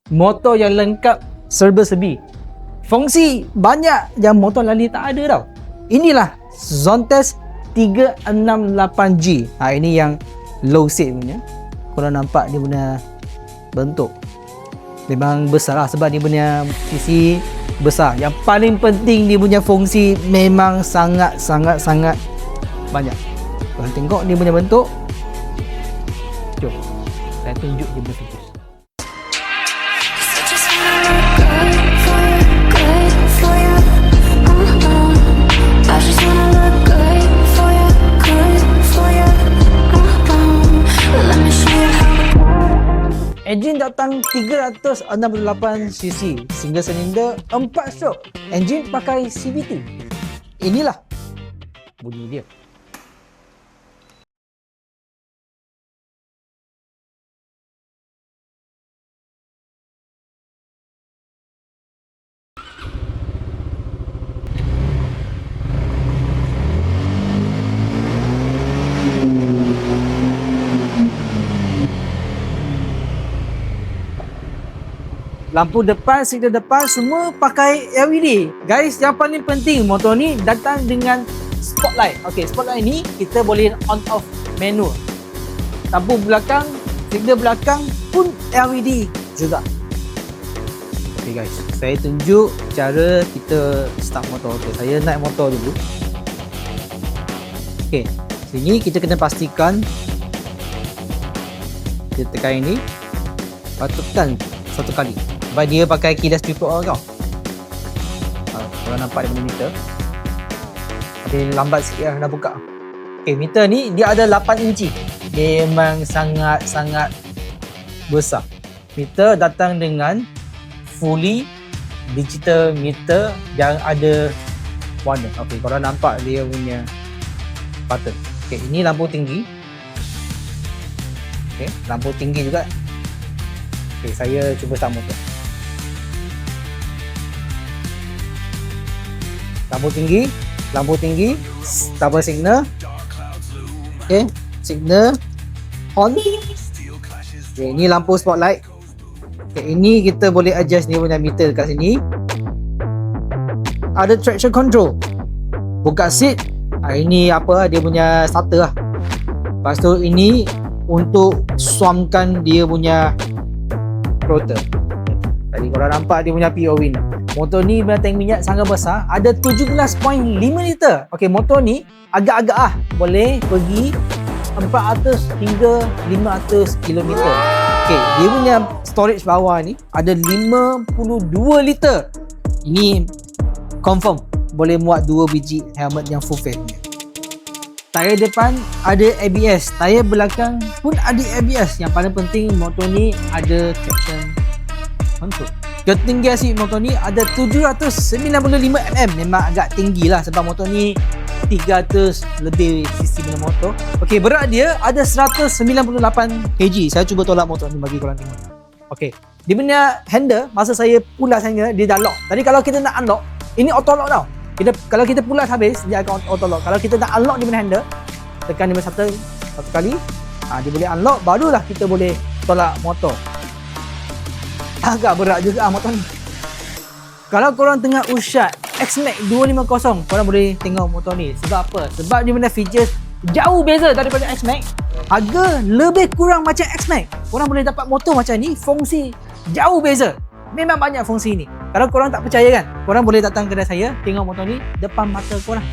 motor yang lengkap serba serbi. Fungsi banyak yang motor lain tak ada tau. Inilah Zontes 368G. Ini yang low seat punya. Korang nampak dia punya bentuk memang besar lah, sebab dia punya sisi besar. Yang paling penting dia punya fungsi memang sangat banyak. Korang tengok dia punya bentuk. Jom saya tunjuk dia punya features. Enjin datang 368cc, single cylinder 4 stroke. Enjin pakai CVT. Inilah bunyi dia. Lampu depan, signal depan semua pakai LED. Guys, yang paling penting motor ni datang dengan spotlight. Okey, spotlight ni kita boleh on off manual. Lampu belakang, signal belakang pun LED juga. Okey guys, saya tunjuk cara kita start motor. Okey, saya naik motor dulu. Okey, sini kita kena pastikan kita tekan ini. Tekan satu kali. Sebab dia pakai keyless triple R tau. Korang nampak dia punya meter. Tapi lambat sikit lah dah buka. Okay, meter ni dia ada 8 inci. Dia memang sangat besar. Meter datang dengan fully digital meter yang ada warna. Okay, korang nampak dia punya button. Okay, ini lampu tinggi. Okay, lampu tinggi juga. Okay, saya cuba start motor. Lampu tinggi, double signal. Okay, signal on. Okay, ini lampu spotlight. Okay, ini kita boleh adjust dia punya meter kat sini. Ada traction control. Buka seat. Ini apa dia punya starter lah. Lepas tu ini untuk suamkan dia punya throttle. Tadi korang nampak dia punya POV ni. Motor ni punya tank minyak sangat besar, ada 17.5 liter. Okey, motor ni agak-agak boleh pergi 400 hingga 500 km. Okey, dia punya storage bawah ni ada 52 liter. Ini confirm boleh muat 2 biji helmet yang full face. Tayar depan ada ABS, tayar belakang pun ada ABS. Yang paling penting motor ni ada traction control. Ketinggian seat motor ni ada 795mm. Memang agak tinggi lah sebab motor ni 300 lebih cc punya motor. Okey, berat dia ada 198 kg. Saya cuba tolak motor ni bagi korang tengok. Okey, dia punya handle masa saya pulas handle dia dah lock. Tadi kalau kita nak unlock, ini auto lock tau. Kalau kita pulas habis dia akan auto lock. Kalau kita nak unlock dia punya handle, tekan dia punya satu kali, dia boleh unlock, barulah kita boleh tolak motor. Agak berat juga motor ni. Kalau korang tengah ushat X-Max 250, korang boleh tengok motor ni. Sebab apa? Sebab dia punya features jauh beza daripada X-Max. Harga lebih kurang macam X-Max. Korang boleh dapat motor macam ni, fungsi jauh beza. Memang banyak fungsi ni. Kalau korang tak percaya kan, korang boleh datang kedai saya, tengok motor ni depan mata korang.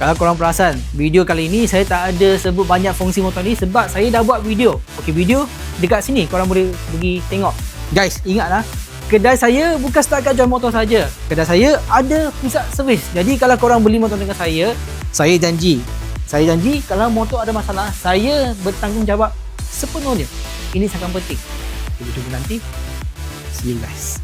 Kalau korang perasan, video kali ni saya tak ada sebut banyak fungsi motor ni sebab saya dah buat video. Okey, video dekat sini korang boleh pergi tengok. Guys, ingatlah, kedai saya bukan setakat jual motor saja. Kedai saya ada pusat servis. Jadi kalau korang beli motor dengan saya janji kalau motor ada masalah, saya bertanggungjawab sepenuhnya. Ini sangat penting. Kita jumpa nanti. See you guys.